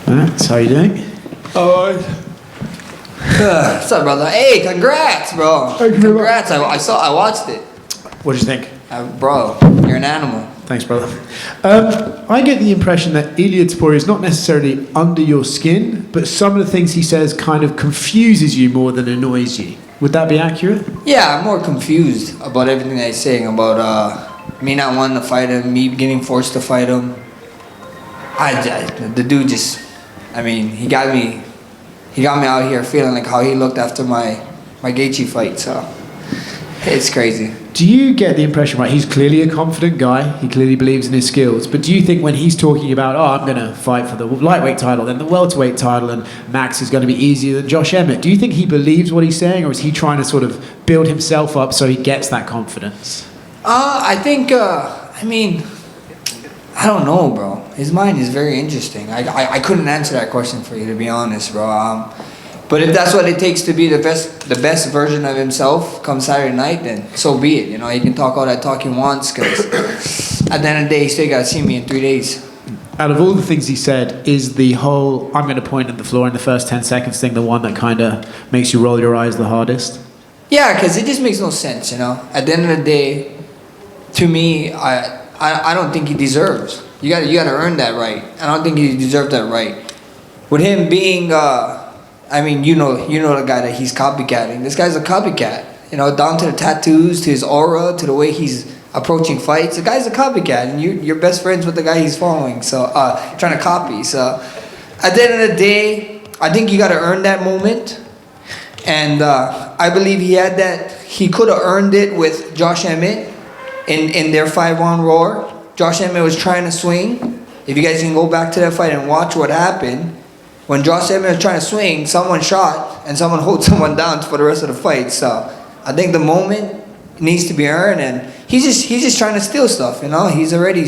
Max, how you doing? Alright. What's up, brother? Hey, congrats, bro. Thank you very much. Congrats. I watched it. What do you think? Bro, you're an animal. Thanks, brother. I get the impression that Ilia Topuria is not necessarily under your skin, but some of the things he says kind of confuses you more than annoys you. Would that be accurate? Yeah, I'm more confused about everything that he's saying about me not wanting to fight him, me getting forced to fight him. The dude just, I mean, he got me out here feeling like how he looked after my Gaethje fight, so it's crazy. Do you get the impression, right, he's clearly a confident guy, he clearly believes in his skills, but do you think when he's talking about, oh, I'm going to fight for the lightweight title, then the welterweight title, and Max is going to be easier than Josh Emmett, do you think he believes what he's saying, or is he trying to sort of build himself up so he gets that confidence? I think, I mean, I don't know, bro. His mind is very interesting. I couldn't answer that question for you, to be honest, bro. But if that's what it takes to be the best version of himself come Saturday night, then so be it. You know, he can talk all that talk he wants, because at the end of the day, he still got to see me in 3 days. Out of all the things he said, is the whole I'm going to point at the floor in the first 10 seconds thing the one that kind of makes you roll your eyes the hardest? Yeah, because it just makes no sense, you know. At the end of the day, to me, I don't think he deserves. You got to earn that right. I don't think he deserves that right. With him being, I mean, you know the guy that he's copycatting. This guy's a copycat. You know, down to the tattoos, to his aura, to the way he's approaching fights. The guy's a copycat, and you're best friends with the guy he's following. So, trying to copy. So, at the end of the day, I think you got to earn that moment. And I believe he had that. He could have earned it with Josh Emmett in their 5-round roar. Josh Emmett was trying to swing. If you guys can go back to that fight and watch what happened, when Josh Emmett was trying to swing, someone shot and someone held someone down for the rest of the fight. So I think the moment needs to be earned, and he's just trying to steal stuff. You know, he's already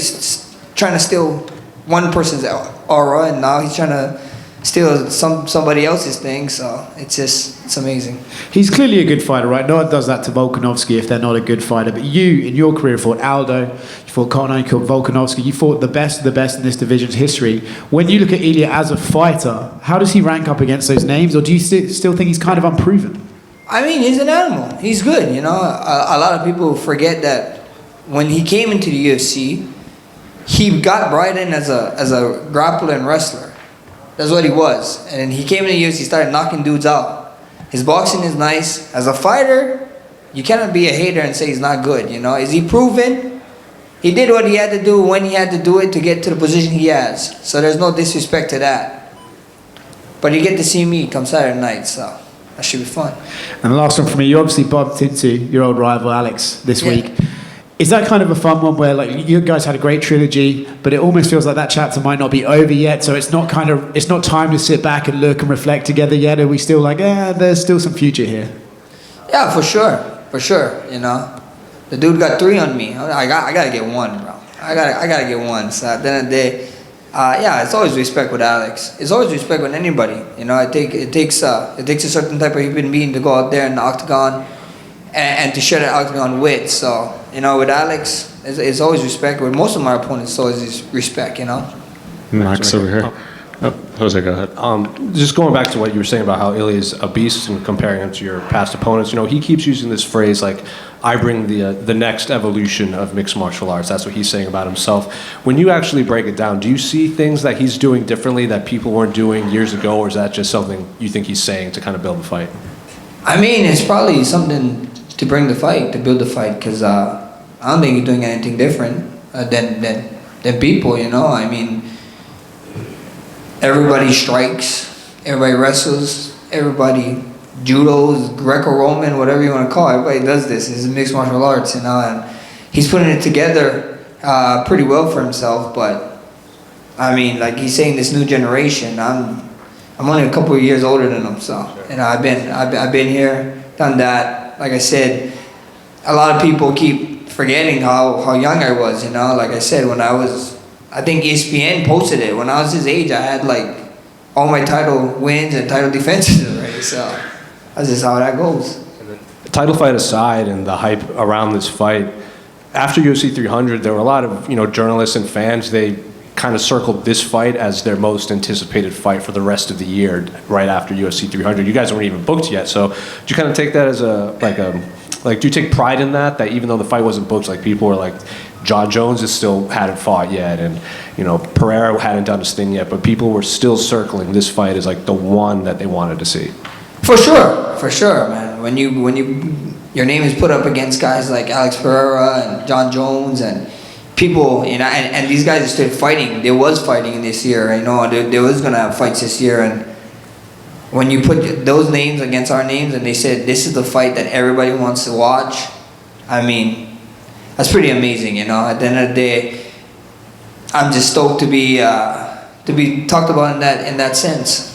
trying to steal one person's aura, and now he's trying to steal somebody else's thing. So it's amazing. He's clearly a good fighter, right? No one does that to Volkanovski if they're not a good fighter. But you, in your career, fought Aldo, you fought Conor, you fought Volkanovski, you fought the best of the best in this division's history. When you look at Ilia as a fighter, how does he rank up against those names, or do you still think he's kind of unproven? I mean, he's an animal. He's good, you know. A lot of people forget that when he came into the UFC, he got brought in as a grappler and wrestler. That's what he was. And he came in the UFC, started knocking dudes out. His boxing is nice. As a fighter, you cannot be a hater and say he's not good, you know. Is he proven? He did what he had to do when he had to do it to get to the position he has. So there's no disrespect to that. But you get to see me come Saturday night, so that should be fun. And the last one for me, you obviously bumped into your old rival Alex this week. Is that kind of a fun one where, like, you guys had a great trilogy, but it almost feels like that chapter might not be over yet, so it's not time to sit back and look and reflect together yet? Are we still like, there's still some future here? Yeah, for sure, you know. The dude got 3 on me. I gotta get 1, bro. I gotta get 1. So at the end of the day, yeah, it's always respect with Alex. It's always respect with anybody. You know, it takes a certain type of human being to go out there in the octagon and to share the octagon with. So, you know, with Alex, it's always respect. With most of my opponents, it's always respect, you know. Max over here. Oh, Jose, go ahead. Just going back to what you were saying about how Ilia's a beast and comparing him to your past opponents, you know, he keeps using this phrase like, I bring the next evolution of mixed martial arts. That's what he's saying about himself. When you actually break it down, do you see things that he's doing differently that people weren't doing years ago, or is that just something you think he's saying to kind of build the fight? I mean, it's probably something to bring the fight, to build the fight, because I don't think he's doing anything different than people, you know. I mean, everybody strikes, everybody wrestles, everybody judos, Greco-Roman, whatever you want to call it. Everybody does this. It's mixed martial arts, you know, and he's putting it together pretty well for himself. But I mean, like he's saying, this new generation. I'm only a couple of years older than him, so you know, I've been here, done that. Like I said, a lot of people keep forgetting how young I was, you know. Like I said, when I think ESPN posted it. When I was his age, I had like all my title wins and title defenses already. So that's just how that goes. Title fight aside, and the hype around this fight, after UFC 300, there were a lot of journalists and fans. They kind of circled this fight as their most anticipated fight for the rest of the year, right after UFC 300. You guys weren't even booked yet, so do you kind of take that as do you take pride in that even though the fight wasn't booked, like people were like, John Jones still hadn't fought yet, and Pereira hadn't done his thing yet, but people were still circling this fight as like the one that they wanted to see? For sure, man. When your name is put up against guys like Alex Pereira and John Jones and people, and these guys are still fighting. There was fighting this year. There was gonna have fights this year, and when you put those names against our names, and they said this is the fight that everybody wants to watch, I mean, that's pretty amazing. At the end of the day, I'm just stoked to be talked about in that sense.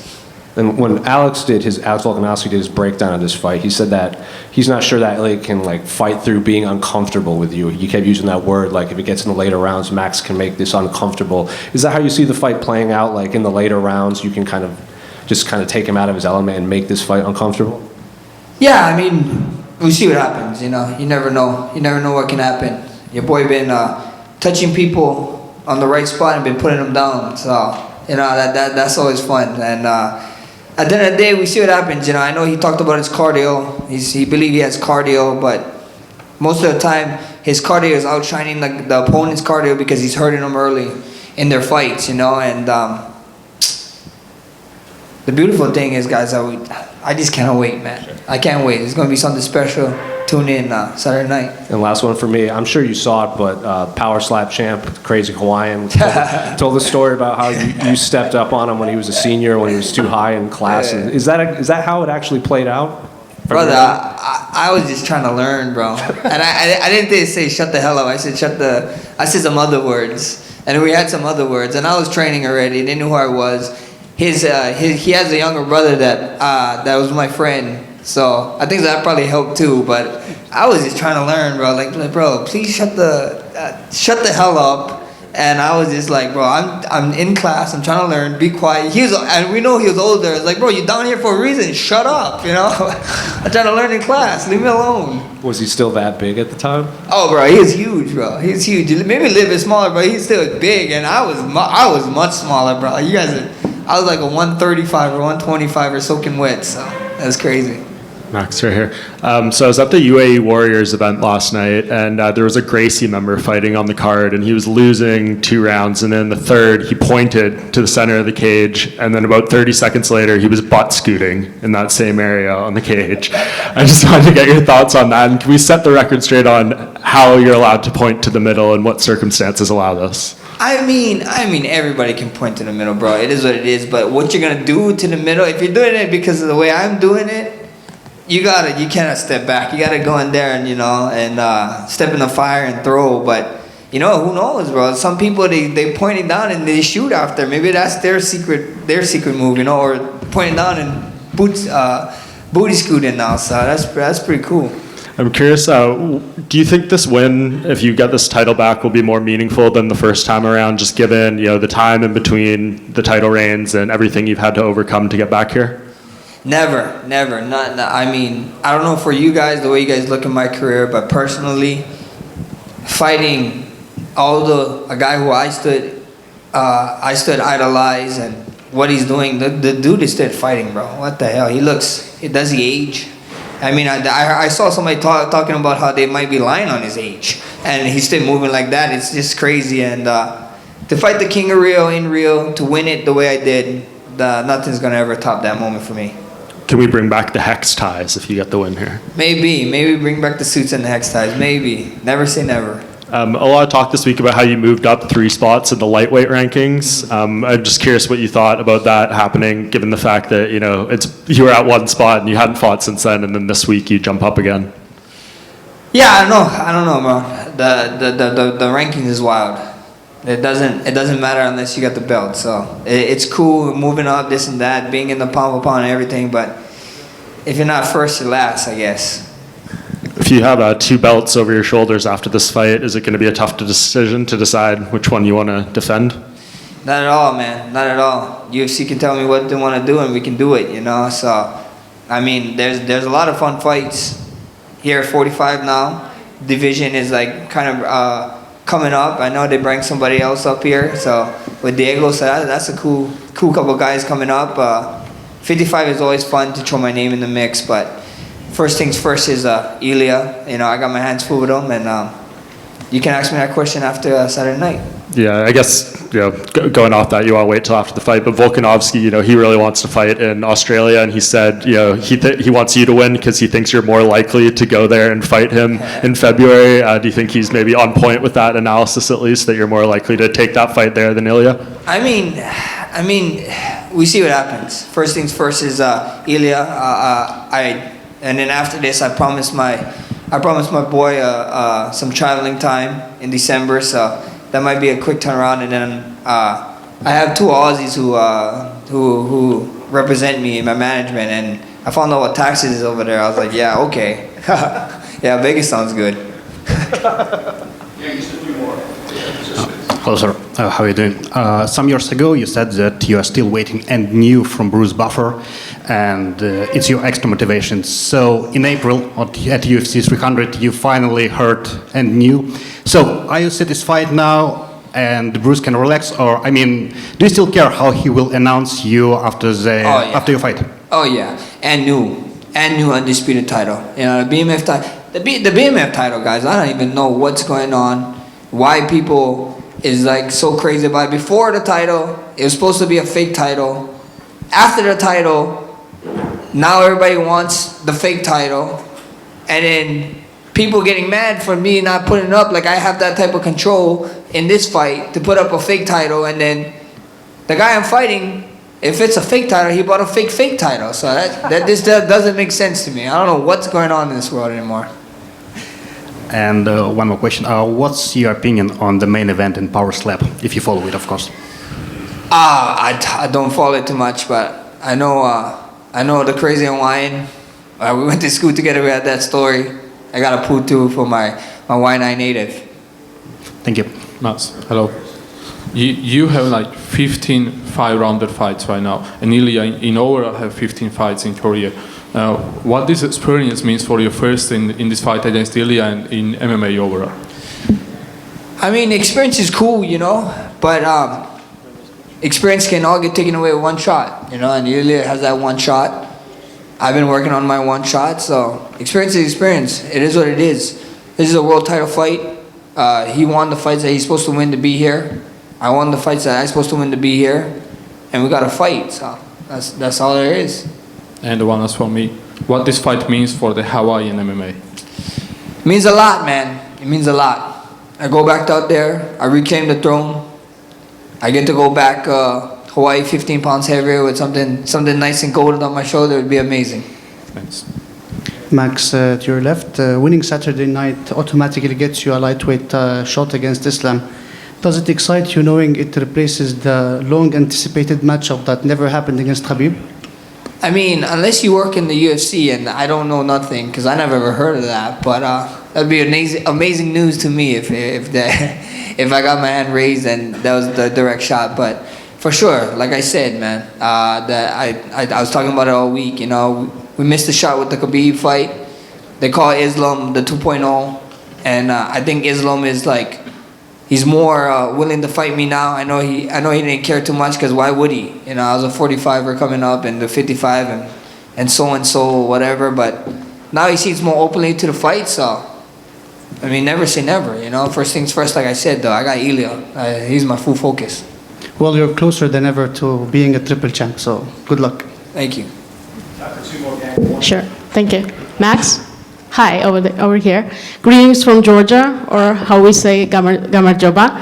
And when Alex Volkanovski did his breakdown of this fight, he said that he's not sure that Ilia can fight through being uncomfortable with you. He kept using that word, if it gets in the later rounds, Max can make this uncomfortable. Is that how you see the fight playing out? In the later rounds, you can kind of take him out of his element and make this fight uncomfortable? Yeah, I mean, we'll see what happens. You never know. You never know what can happen. Your boy been touching people on the right spot and been putting them down. So that's always fun. And at the end of the day, we see what happens. I know he talked about his cardio. He believes he has cardio, but most of the time his cardio is outshining the opponent's cardio because he's hurting them early in their fights. And the beautiful thing is, guys, I just can't wait, man. I can't wait. It's going to be something special. Tune in Saturday night. And last one for me. I'm sure you saw it, but Power Slap champ, Crazy Hawaiian, told the story about how you stepped up on him when he was a senior, when he was too high in class. Yeah. Is that how it actually played out? Brother, I was just trying to learn, bro. And I didn't say shut the hell up. I said I said some other words. And we had some other words. And I was training already. They knew who I was. He has a younger brother that was my friend, so I think that probably helped too. But I was just trying to learn, bro. Bro, please shut the hell up. And I was just like, bro, I'm in class. I'm trying to learn. Be quiet. And we know he was older. It's like, bro, you're down here for a reason. Shut up. I'm trying to learn in class. Leave me alone. Was he still that big at the time? Oh, bro, he was huge, bro. He was huge. Maybe a little bit smaller, but he's still big. And I was much smaller, bro. I was like a 135 or 125 or soaking wet, so that's crazy. Max, right here. So I was at the UAE Warriors event last night, and there was a Gracie member fighting on the card, and he was losing 2 rounds, and then the third, he pointed to the center of the cage, and then about 30 seconds later, he was butt scooting in that same area on the cage. I just wanted to get your thoughts on that, and can we set the record straight on how you're allowed to point to the middle and what circumstances allow this? I mean, everybody can point to the middle, bro. It is what it is, but what you're gonna do to the middle, if you're doing it because of the way I'm doing it, you cannot step back. You gotta go in there and step in the fire and throw. But who knows, bro? Some people they point it down and they shoot after. Maybe that's their secret move, or pointing down and booty scooting now. So that's pretty cool. I'm curious, do you think this win, if you get this title back, will be more meaningful than the first time around, just given the time in between the title reigns and everything you've had to overcome to get back here? Never. Not. I mean, I don't know for you guys, the way you guys look at my career, but personally, fighting a guy who I stood idolize, and what he's doing, the dude is still fighting, bro. What the hell? Does he age? I mean, I saw somebody talking about how they might be lying on his age, and he's still moving like that. It's just crazy. And to fight the King of Rio in Rio, to win it the way I did, nothing's gonna ever top that moment for me. Can we bring back the hex ties if you get the win here? Maybe bring back the suits and the hex ties. Maybe. Never say never. A lot of talk this week about how you moved up 3 spots in the lightweight rankings. I'm just curious what you thought about that happening, given the fact that you were at 1 spot and you hadn't fought since then, and then this week you jump up again. Yeah, I don't know, bro. The ranking is wild. It doesn't matter unless you got the belt. So it's cool moving up, this and that, being in the pound for pound and everything. But if you're not first, you're last, I guess. If you have 2 belts over your shoulders after this fight, is it going to be a tough decision to decide which one you want to defend? Not at all, man. Not at all. UFC can tell me what they want to do, and we can do it. So, I mean, there's a lot of fun fights here at 45 now. Division is kind of coming up. I know they bring somebody else up here, so with Diego. So that's a cool couple guys coming up. 55 is always fun to throw my name in the mix, but first things first is Ilia. You know, I got my hands full with him, and you can ask me that question after Saturday night. Yeah, I guess, going off that, you want to wait till after the fight. But Volkanovski, he really wants to fight in Australia, and he said, he wants you to win because he thinks you're more likely to go there and fight him in February. Do you think he's maybe on point with that analysis, at least, that you're more likely to take that fight there than Ilia? I mean, we see what happens. First things first is Ilia. And then after this, I promised my boy some traveling time in December, so that might be a quick turnaround. And then I have two Aussies who represent me in my management, and I found out what taxes is over there. I was like, yeah, okay, yeah, Vegas sounds good. Hello, sir. How are you doing? Some years ago, you said that you are still waiting and new from Bruce Buffer, and it's your extra motivation. So in April at UFC 300, you finally heard and knew. So are you satisfied now and Bruce can relax? Or, do you still care how he will announce you after your fight? Oh, yeah. And new undisputed title. You know, the BMF title. The BMF title, guys, I don't even know what's going on, why people is like so crazy about it. Before the title, it was supposed to be a fake title. After the title, now everybody wants the fake title. And then people getting mad for me not putting it up. Like, I have that type of control in this fight to put up a fake title. And then the guy I'm fighting, if it's a fake title, he bought a fake title. So that this doesn't make sense to me. I don't know what's going on in this world anymore. And one more question. What's your opinion on the main event in Power Slap, if you follow it, of course? I don't follow it too much, but I know the Crazy Hawaiian. We went to school together. We had that story. I got a poo too for my Waianae native. Thank you. Max, hello. You have like 15 5-rounder fights right now, and Ilia in overall have 15 fights in career. What this experience means for you first in this fight against Ilia and in MMA overall? I mean, experience is cool, but experience can all get taken away with one shot, and Ilia has that one shot. I've been working on my one shot, so experience is experience. It is what it is. This is a world title fight. He won the fights that he's supposed to win to be here. I won the fights that I'm supposed to win to be here, and we got to fight. So that's all there is. And the one is for me. What this fight means for the Hawaiian MMA? It means a lot, man. It means a lot. I go back out there. I reclaim the throne. I get to go back Hawaii 15 pounds heavier with something nice and golden on my shoulder. It would be amazing. Thanks. Max, to your left, winning Saturday night automatically gets you a lightweight shot against Islam. Does it excite you knowing it replaces the long-anticipated matchup that never happened against Khabib? I mean, unless you work in the UFC, and I don't know nothing because I never ever heard of that. But that'd be amazing news to me if I got my hand raised and that was the direct shot. But for sure, like I said, man, that I was talking about it all week. We missed the shot with the Khabib fight. They call Islam the 2.0, and I think Islam is like. He's more willing to fight me now. I know he didn't care too much because why would he? I was a 45er coming up and the 55 and so whatever. But now he seems more openly to the fight. So I mean, never say never. First things first. Like I said, though, I got Ilia. He's my full focus. Well, you're closer than ever to being a triple champ. So good luck. Thank you. Sure. Thank you. Max? Hi, over here. Greetings from Georgia, or how we say Gamarjoba.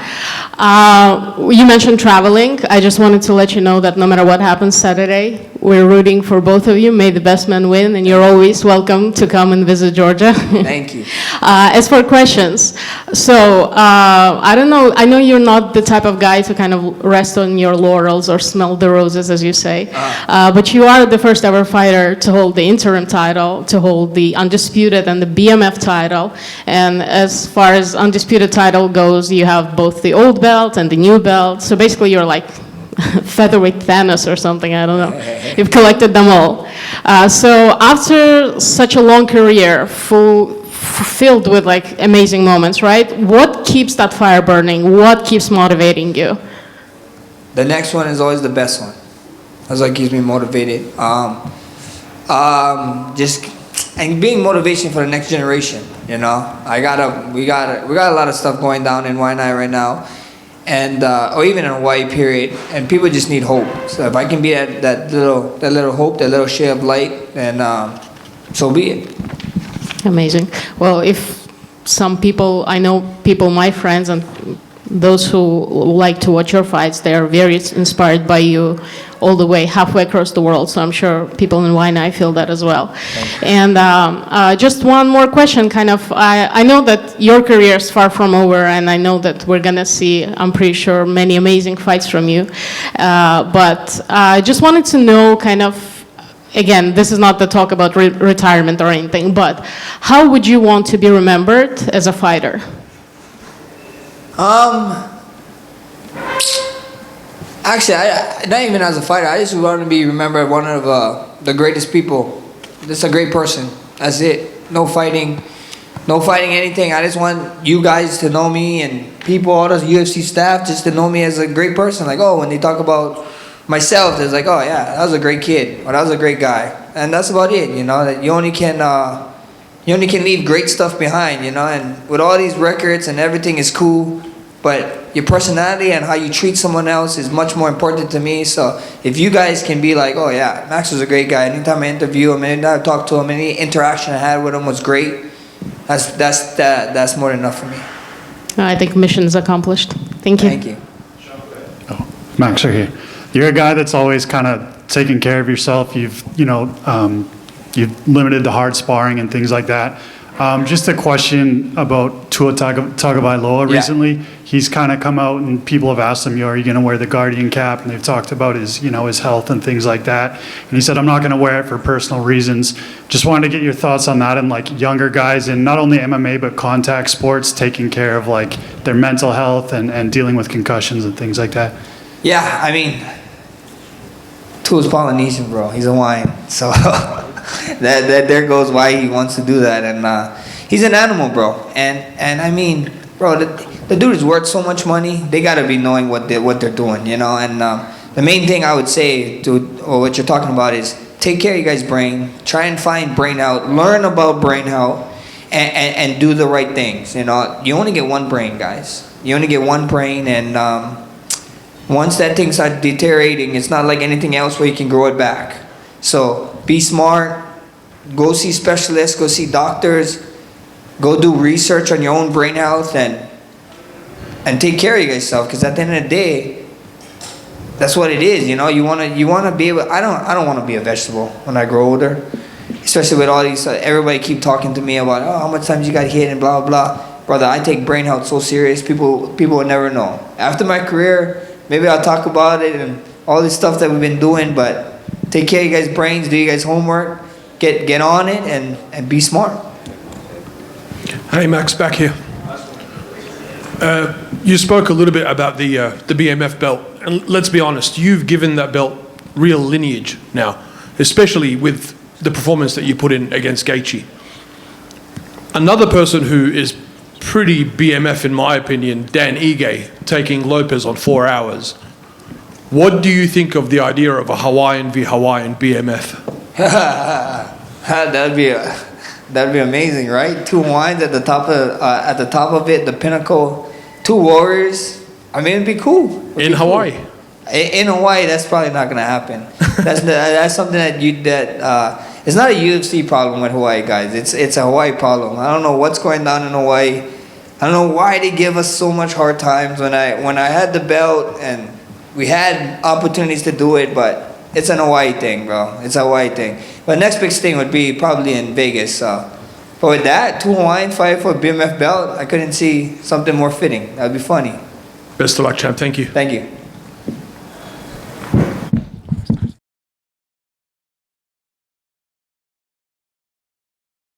You mentioned traveling. I just wanted to let you know that no matter what happens Saturday, we're rooting for both of you. May the best man win, and you're always welcome to come and visit Georgia. Thank you. As for questions, so I don't know. I know you're not the type of guy to kind of rest on your laurels or smell the roses, as you say. But you are the first ever fighter to hold the interim title, to hold the undisputed and the BMF title. And as far as undisputed title goes, you have both the old belt and the new belt. So basically, you're like featherweight Thanos or something, I don't know. You've collected them all. So after such a long career, filled with like amazing moments, right? What keeps that fire burning? What keeps motivating you? the next one is always the best one. That's what keeps me motivated. Just and being motivation for the next generation. You know, we got a lot of stuff going down in Waianae right now, and or even in Hawaii period, and people just need hope. So if I can be that little hope, that little share of light, then so be it. Amazing. Well, if some people, I know people, my friends, and those who like to watch your fights, they are very inspired by you all the way, halfway across the world. So I'm sure people in Waianae feel that as well. And just one more question, kind of. I know that your career is far from over, and I know that we're going to see, I'm pretty sure, many amazing fights from you. But I just wanted to know, kind of, again, this is not the talk about retirement or anything, but how would you want to be remembered as a fighter? Actually, not even as a fighter. I just want to be remembered one of the greatest people. Just a great person. That's it. No fighting anything. I just want you guys to know me and people, all the UFC staff, just to know me as a great person. Like, oh, when they talk about myself, it's like, oh yeah, that was a great kid, or that was a great guy, and that's about it. You know, that you only can leave great stuff behind. You know, and with all these records and everything is cool, but your personality and how you treat someone else is much more important to me. So if you guys can be like, oh yeah, Max was a great guy. Anytime I interview him, anytime I talk to him, any interaction I had with him was great. That's more than enough for me. I think mission is accomplished. Thank you. Thank you. Oh, Max, right here. You're a guy that's always kind of taking care of yourself. You've limited the hard sparring and things like that. Just a question about Tua Tagovailoa recently. He's kind of come out and people have asked him, are you going to wear the Guardian cap? And they've talked about his health and things like that. And he said, I'm not going to wear it for personal reasons. Just wanted to get your thoughts on that and like younger guys in not only MMA but contact sports taking care of like their mental health and dealing with concussions and things like that. Yeah, I mean, Tua's Polynesian, bro. He's Hawaiian. So that there goes why he wants to do that. And he's an animal, bro. And I mean, bro, the dude is worth so much money. They got to be knowing what they're doing, you know. And the main thing I would say or what you're talking about is take care of your guys' brain. Try and find brain out. Learn about brain out and do the right things, you know. You only get one brain, guys. You only get one brain, and once that thing starts deteriorating, it's not like anything else where you can grow it back. So be smart, go see specialists, go see doctors, go do research on your own brain health, and take care of yourself. Because at the end of the day, that's what it is. You know, you want to be able. I don't want to be a vegetable when I grow older, especially with all these. Everybody keep talking to me about how much times you got hit and blah blah blah. Brother, I take brain health so serious. People would never know. After my career, maybe I'll talk about it and all this stuff that we've been doing, but take care of you guys' brains, do you guys' homework, get on it, and be smart. Hey, Max, back here. You spoke a little bit about the BMF belt, and let's be honest, you've given that belt real lineage now, especially with the performance that you put in against Gaethje. Another person who is pretty BMF, in my opinion, Dan Ige, taking Lopez on 4 hours. What do you think of the idea of a Hawaiian v Hawaiian BMF? That'd be amazing, right? Two Hawaiians at the top of it, the pinnacle. Two warriors. I mean, it'd be cool. In Hawaii. In Hawaii, that's probably not gonna happen. That's something that it's not a UFC problem with Hawaii, guys. It's a Hawaii problem. I don't know what's going on in Hawaii. I don't know why they give us so much hard times when I had the belt and we had opportunities to do it, but it's an Hawaii thing, bro. It's a Hawaii thing. But next big thing would be probably in Vegas. But with that, two Hawaiian fight for a BMF belt, I couldn't see something more fitting. That'd be funny. Best of luck, champ. Thank you. Thank you.